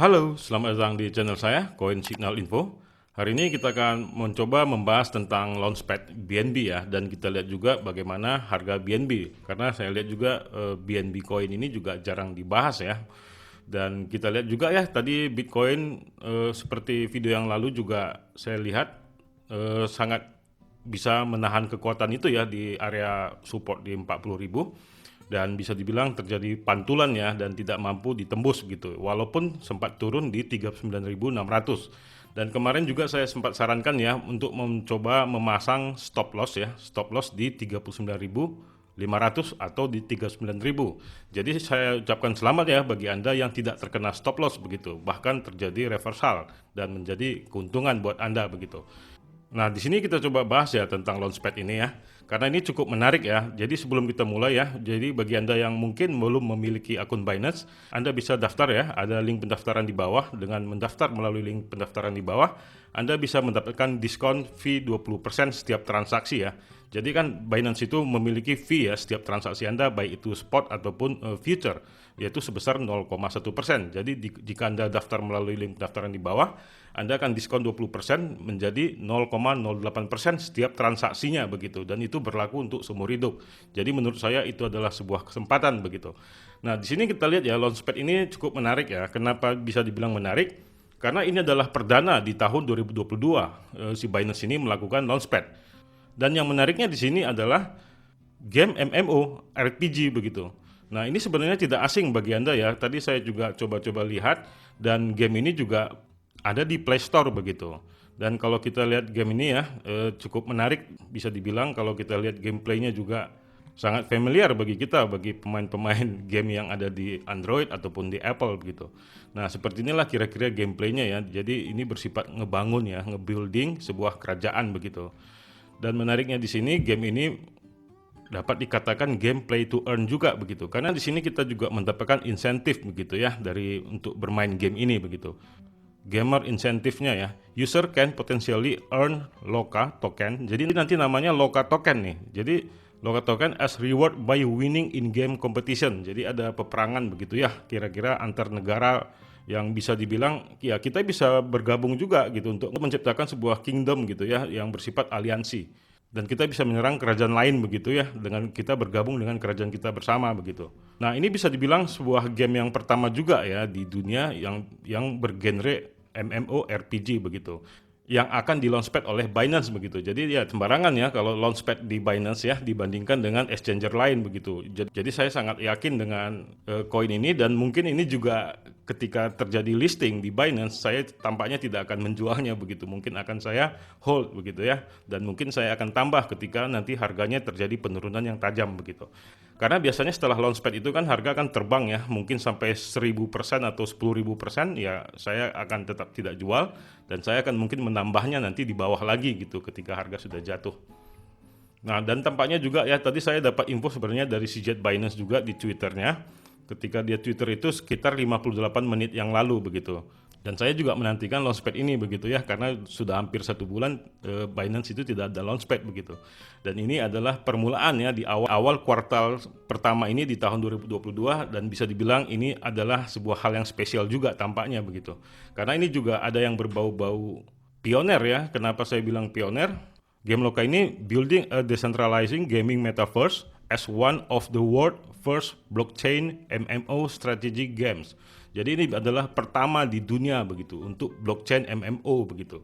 Halo, selamat datang di channel saya, Coin Signal Info. Hari ini kita akan mencoba membahas tentang Launchpad BNB ya, dan kita lihat juga bagaimana harga BNB. Karena saya lihat juga BNB Coin ini juga jarang dibahas ya. Dan kita lihat juga ya, tadi Bitcoin seperti video yang lalu juga saya lihat sangat bisa menahan kekuatan itu ya di area support di 40.000 dan bisa dibilang terjadi pantulan ya dan tidak mampu ditembus gitu walaupun sempat turun di 39.600. Dan kemarin juga saya sempat sarankan ya untuk mencoba memasang stop loss ya, stop loss di 39.500 atau di 39.000. Jadi saya ucapkan selamat ya bagi Anda yang tidak terkena stop loss begitu, bahkan terjadi reversal dan menjadi keuntungan buat Anda begitu. Nah, di sini kita coba bahas ya tentang Launchpad ini ya, karena ini cukup menarik ya. Jadi sebelum kita mulai ya, jadi bagi Anda yang mungkin belum memiliki akun Binance, Anda bisa daftar ya, ada link pendaftaran di bawah. Dengan mendaftar melalui link pendaftaran di bawah, Anda bisa mendapatkan diskon fee 20% setiap transaksi ya. Jadi kan Binance itu memiliki fee ya setiap transaksi Anda, baik itu spot ataupun future, yaitu sebesar 0,1%. Jadi jika Anda daftar melalui link pendaftaran di bawah, Anda akan diskon 20% menjadi 0,08% setiap transaksinya begitu, dan itu berlaku untuk seumur hidup. Jadi menurut saya itu adalah sebuah kesempatan begitu. Nah, di sini kita lihat ya, Launchpad ini cukup menarik ya. Kenapa bisa dibilang menarik? Karena ini adalah perdana di tahun 2022 si Binance ini melakukan Launchpad. Dan yang menariknya di sini adalah game MMO RPG begitu. Nah, ini sebenarnya tidak asing bagi Anda ya. Tadi saya juga coba-coba lihat dan game ini juga ada di Play Store begitu. Dan kalau kita lihat game ini ya cukup menarik, bisa dibilang kalau kita lihat gameplaynya juga sangat familiar bagi kita, bagi pemain-pemain game yang ada di Android ataupun di Apple begitu. Nah, seperti inilah kira-kira gameplaynya ya. Jadi ini bersifat ngebangun ya, ngebuilding sebuah kerajaan begitu. Dan menariknya di sini game ini dapat dikatakan game play to earn juga begitu. Karena di sini kita juga mendapatkan insentif begitu ya dari untuk bermain game ini begitu. Gamer insentifnya ya, user can potentially earn Loka token. Jadi nanti namanya Loka token nih. Jadi Loka token as reward by winning in game competition. Jadi ada peperangan begitu ya, kira-kira antar negara yang bisa dibilang ya kita bisa bergabung juga gitu untuk menciptakan sebuah kingdom gitu ya yang bersifat aliansi. Dan kita bisa menyerang kerajaan lain begitu ya, dengan kita bergabung dengan kerajaan kita bersama begitu. Nah, ini bisa dibilang sebuah game yang pertama juga ya di dunia yang bergenre MMORPG begitu, yang akan di launchpad oleh Binance begitu. Jadi ya sembarangan ya kalau launchpad di Binance ya dibandingkan dengan exchanger lain begitu. Jadi saya sangat yakin dengan koin ini, dan mungkin ini juga ketika terjadi listing di Binance saya tampaknya tidak akan menjualnya begitu. Mungkin akan saya hold begitu ya, dan mungkin saya akan tambah ketika nanti harganya terjadi penurunan yang tajam begitu. Karena biasanya setelah launchpad itu kan harga akan terbang ya, mungkin sampai 1000% atau 10.000%, ya saya akan tetap tidak jual dan saya akan mungkin menambahnya nanti di bawah lagi gitu ketika harga sudah jatuh. Nah, dan tampaknya juga ya tadi saya dapat info sebenarnya dari si Jet Binance juga di Twitternya, ketika dia Twitter itu sekitar 58 menit yang lalu begitu. Dan saya juga menantikan launchpad ini begitu ya, karena sudah hampir 1 bulan Binance itu tidak ada launchpad begitu. Dan ini adalah permulaan ya di awal kuartal pertama ini di tahun 2022, dan bisa dibilang ini adalah sebuah hal yang spesial juga tampaknya begitu. Karena ini juga ada yang berbau-bau pioner ya. Kenapa saya bilang pioner? Game Loka ini building a decentralizing gaming metaverse as one of the world first blockchain MMO strategic games. Jadi ini adalah pertama di dunia begitu untuk blockchain MMO begitu.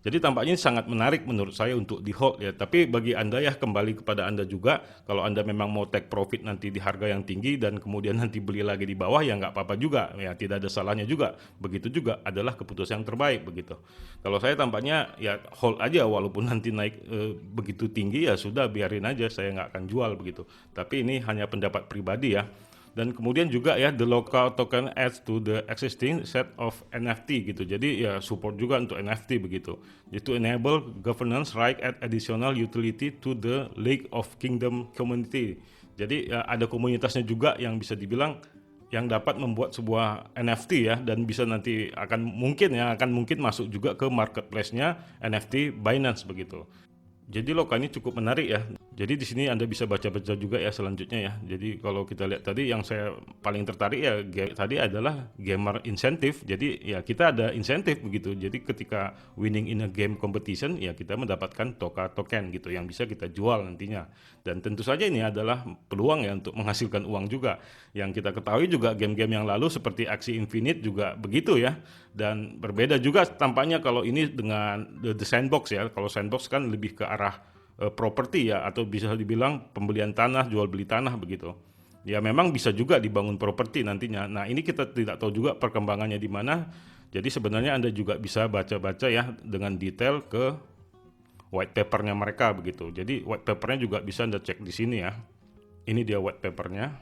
Jadi tampaknya ini sangat menarik menurut saya untuk di hold ya. Tapi bagi Anda ya, kembali kepada Anda juga, kalau Anda memang mau take profit nanti di harga yang tinggi dan kemudian nanti beli lagi di bawah, ya nggak apa-apa juga ya, tidak ada salahnya juga. Begitu juga adalah keputusan yang terbaik begitu. Kalau saya tampaknya ya hold aja, walaupun nanti naik begitu tinggi ya sudah, biarin aja, saya nggak akan jual begitu. Tapi ini hanya pendapat pribadi ya. Dan kemudian juga ya, the local token adds to the existing set of NFT gitu. Jadi ya support juga untuk NFT begitu. Itu enable governance right at additional utility to the League of Kingdom community. Jadi ya, ada komunitasnya juga yang bisa dibilang yang dapat membuat sebuah NFT ya, dan bisa nanti akan mungkin masuk juga ke marketplace-nya NFT Binance begitu. Jadi Loka ini cukup menarik ya. Jadi di sini Anda bisa baca-baca juga ya selanjutnya ya. Jadi kalau kita lihat tadi yang saya paling tertarik ya tadi adalah gamer insentif. Jadi ya kita ada insentif begitu. Jadi ketika winning in a game competition ya kita mendapatkan token gitu yang bisa kita jual nantinya. Dan tentu saja ini adalah peluang ya untuk menghasilkan uang juga. Yang kita ketahui juga game-game yang lalu seperti Axie Infinite juga begitu ya. Dan berbeda juga tampaknya kalau ini dengan The Sandbox ya. Kalau Sandbox kan lebih ke arah properti ya, atau bisa dibilang pembelian tanah, jual beli tanah begitu. Ya memang bisa juga dibangun properti nantinya. Nah ini kita tidak tahu juga perkembangannya di mana. Jadi sebenarnya Anda juga bisa baca-baca ya dengan detail ke white papernya mereka begitu. Jadi white papernya juga bisa Anda cek di sini ya. Ini dia white papernya.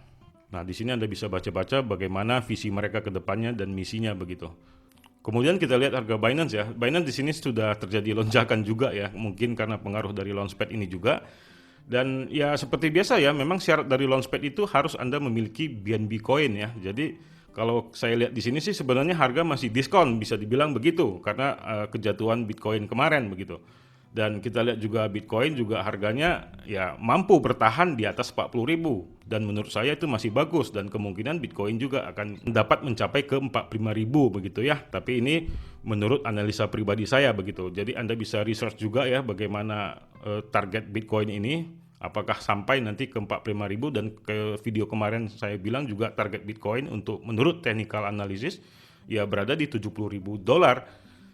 Nah di sini Anda bisa baca-baca bagaimana visi mereka ke depannya dan misinya begitu. Kemudian kita lihat harga Binance ya. Binance di sini sudah terjadi lonjakan juga ya, mungkin karena pengaruh dari Launchpad ini juga. Dan ya seperti biasa ya, memang syarat dari Launchpad itu harus Anda memiliki BNB coin ya. Jadi kalau saya lihat di sini sih sebenarnya harga masih diskon, bisa dibilang begitu karena kejatuhan Bitcoin kemarin begitu. Dan kita lihat juga Bitcoin juga harganya ya mampu bertahan di atas 40.000 dan menurut saya itu masih bagus dan kemungkinan Bitcoin juga akan dapat mencapai ke 45.000 begitu ya. Tapi ini menurut analisa pribadi saya begitu. Jadi Anda bisa research juga ya bagaimana target Bitcoin ini apakah sampai nanti ke 45.000 dan ke video kemarin saya bilang juga target Bitcoin untuk menurut technical analysis ya berada di $70.000.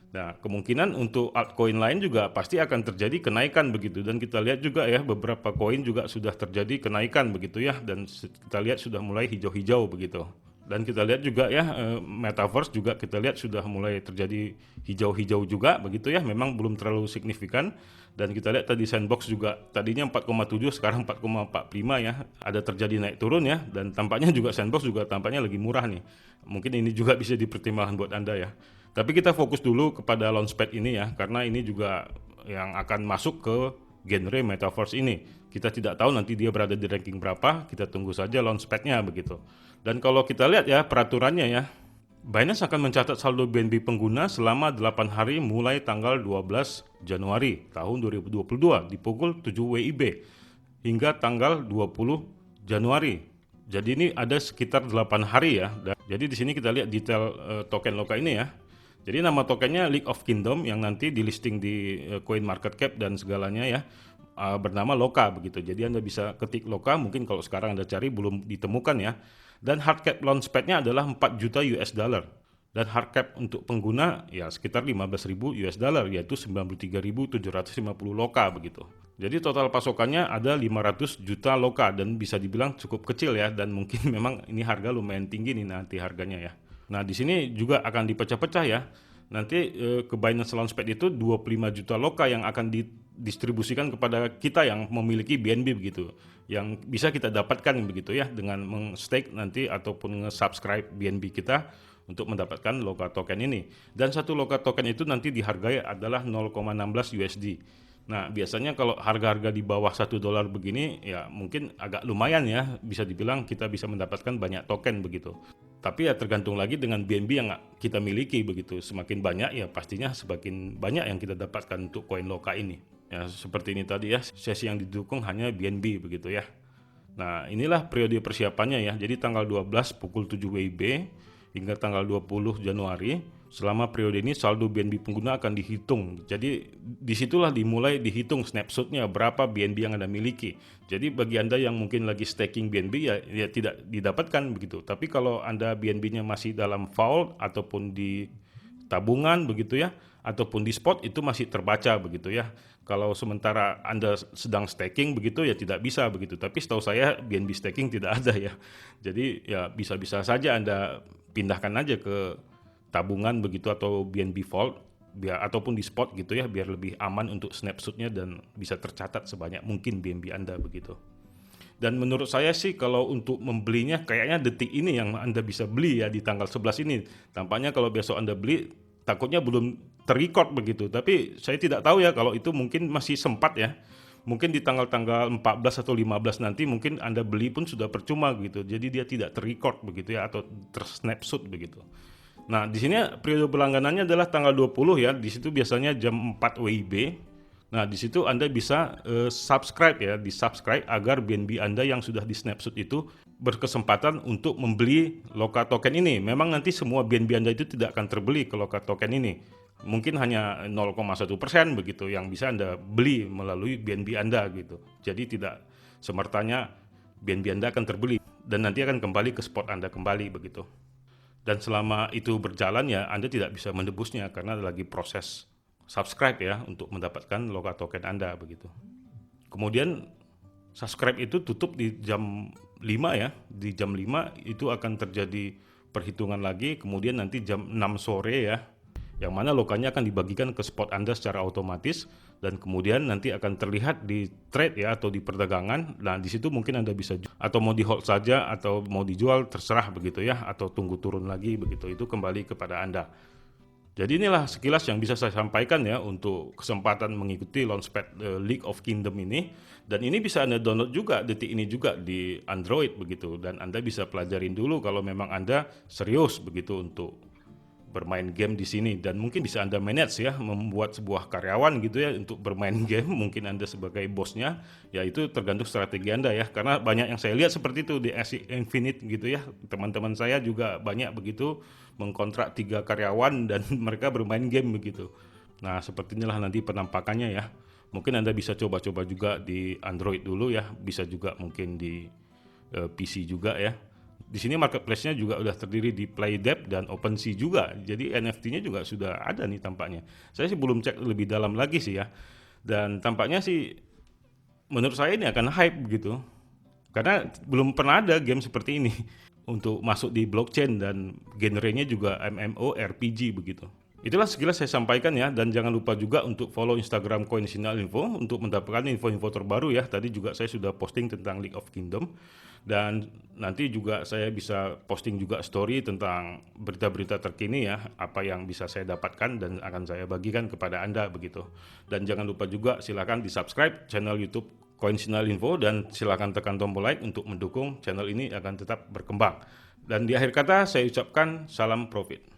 Nah, kemungkinan untuk altcoin lain juga pasti akan terjadi kenaikan begitu dan kita lihat juga ya beberapa koin juga sudah terjadi kenaikan begitu ya dan kita lihat sudah mulai hijau-hijau begitu. Dan kita lihat juga ya metaverse juga kita lihat sudah mulai terjadi hijau-hijau juga begitu ya, memang belum terlalu signifikan dan kita lihat tadi Sandbox juga tadinya 4,7 sekarang 4,45 ya, ada terjadi naik turun ya dan tampaknya juga Sandbox juga tampaknya lagi murah nih. Mungkin ini juga bisa dipertimbangkan buat Anda ya. Tapi kita fokus dulu kepada Launchpad ini ya, karena ini juga yang akan masuk ke genre metaverse ini. Kita tidak tahu nanti dia berada di ranking berapa, kita tunggu saja Launchpad-nya begitu. Dan kalau kita lihat ya peraturannya ya, Binance akan mencatat saldo BNB pengguna selama 8 hari mulai tanggal 12 Januari tahun 2022 di pukul 7 WIB hingga tanggal 20 Januari. Jadi ini ada sekitar 8 hari ya. Jadi di sini kita lihat detail token Loka ini ya. Jadi nama tokennya League of Kingdom yang nanti di listing di Coin Market Cap dan segalanya ya bernama Loka begitu. Jadi Anda bisa ketik Loka, mungkin kalau sekarang Anda cari belum ditemukan ya. Dan hard cap launchpad-nya adalah 4 juta US dollar. Dan hard cap untuk pengguna ya sekitar 15.000 US dollar yaitu 93.750 Loka begitu. Jadi total pasokannya ada 500 juta Loka dan bisa dibilang cukup kecil ya dan mungkin memang ini harga lumayan tinggi nih nanti harganya ya. Nah, di sini juga akan dipecah-pecah ya. Nanti ke Binance Launchpad itu 25 juta Loka yang akan didistribusikan kepada kita yang memiliki BNB begitu. Yang bisa kita dapatkan begitu ya dengan meng-stake nanti ataupun nge-subscribe BNB kita untuk mendapatkan Loka token ini. Dan satu Loka token itu nanti dihargai adalah 0,16 USD. Nah, biasanya kalau harga-harga di bawah $1 begini ya mungkin agak lumayan ya, bisa dibilang kita bisa mendapatkan banyak token begitu. Tapi ya tergantung lagi dengan BNB yang kita miliki begitu. Semakin banyak ya pastinya semakin banyak yang kita dapatkan untuk koin Loka ini. Ya seperti ini tadi ya, sesi yang didukung hanya BNB begitu ya. Nah, inilah periode persiapannya ya. Jadi tanggal 12 pukul 7 WIB hingga tanggal 20 Januari. Selama periode ini saldo BNB pengguna akan dihitung. Jadi disitulah dimulai dihitung snapshotnya berapa BNB yang Anda miliki. Jadi bagi Anda yang mungkin lagi staking BNB ya tidak didapatkan begitu. Tapi kalau Anda BNB-nya masih dalam vault ataupun di tabungan begitu ya, ataupun di spot itu masih terbaca begitu ya. Kalau sementara Anda sedang staking begitu ya tidak bisa begitu. Tapi setahu saya BNB staking tidak ada ya. Jadi ya bisa-bisa saja Anda pindahkan aja ke tabungan begitu atau BNB Vault biar ataupun di spot gitu ya biar lebih aman untuk snapshotnya dan bisa tercatat sebanyak mungkin BNB Anda begitu. Dan menurut saya sih kalau untuk membelinya kayaknya detik ini yang Anda bisa beli ya di tanggal 11 ini. Tampaknya kalau besok Anda beli takutnya belum terrecord begitu. Tapi saya tidak tahu ya kalau itu mungkin masih sempat ya. Mungkin di tanggal-tanggal 14 atau 15 nanti mungkin Anda beli pun sudah percuma gitu. Jadi dia tidak terrecord begitu ya atau tersnapshot begitu. Nah, di sini periode berlangganannya adalah tanggal 20 ya. Di situ biasanya jam 4 WIB. Nah, di situ Anda bisa subscribe ya, di-subscribe agar BNB Anda yang sudah di snapshot itu berkesempatan untuk membeli Loka token ini. Memang nanti semua BNB Anda itu tidak akan terbeli ke Loka token ini. Mungkin hanya 0,1% begitu yang bisa Anda beli melalui BNB Anda gitu. Jadi tidak semertanya BNB Anda akan terbeli dan nanti akan kembali ke spot Anda kembali begitu. Dan selama itu berjalan ya Anda tidak bisa menebusnya karena ada lagi proses subscribe ya untuk mendapatkan Loka token Anda begitu. Kemudian subscribe itu tutup di jam 5 ya. Di jam 5 itu akan terjadi perhitungan lagi, kemudian nanti jam 6 sore ya. Yang mana lokanya akan dibagikan ke spot Anda secara otomatis dan kemudian nanti akan terlihat di trade ya atau di perdagangan. Nah, di situ mungkin Anda bisa atau mau di hold saja atau mau dijual terserah begitu ya atau tunggu turun lagi begitu. Itu kembali kepada Anda. Jadi inilah sekilas yang bisa saya sampaikan ya untuk kesempatan mengikuti Launchpad League of Kingdom ini. Dan ini bisa Anda download juga detik ini juga di Android begitu. Dan Anda bisa pelajarin dulu kalau memang Anda serius begitu untuk bermain game di sini. Dan mungkin bisa Anda manage ya, membuat sebuah karyawan gitu ya untuk bermain game. Mungkin Anda sebagai bosnya, ya itu tergantung strategi Anda ya. Karena banyak yang saya lihat seperti itu di Axie Infinite gitu ya. Teman-teman saya juga banyak begitu mengkontrak 3 karyawan dan mereka bermain game begitu. Nah, seperti inilah nanti penampakannya ya. Mungkin Anda bisa coba-coba juga di Android dulu ya, bisa juga mungkin di PC juga ya. Di sini marketplace-nya juga udah terdiri di PlayDept dan OpenSea juga. Jadi NFT-nya juga sudah ada nih tampaknya. Saya sih belum cek lebih dalam lagi sih ya. Dan tampaknya sih menurut saya ini akan hype gitu. Karena belum pernah ada game seperti ini untuk masuk di blockchain dan genrenya juga MMORPG begitu. Itulah sekilas saya sampaikan ya, dan jangan lupa juga untuk follow Instagram Coin Signal Info untuk mendapatkan info-info terbaru ya. Tadi juga saya sudah posting tentang League of Kingdom dan nanti juga saya bisa posting juga story tentang berita-berita terkini ya, apa yang bisa saya dapatkan dan akan saya bagikan kepada Anda begitu. Dan jangan lupa juga silakan di-subscribe channel YouTube Coin Signal Info dan silakan tekan tombol like untuk mendukung channel ini akan tetap berkembang. Dan di akhir kata saya ucapkan salam profit.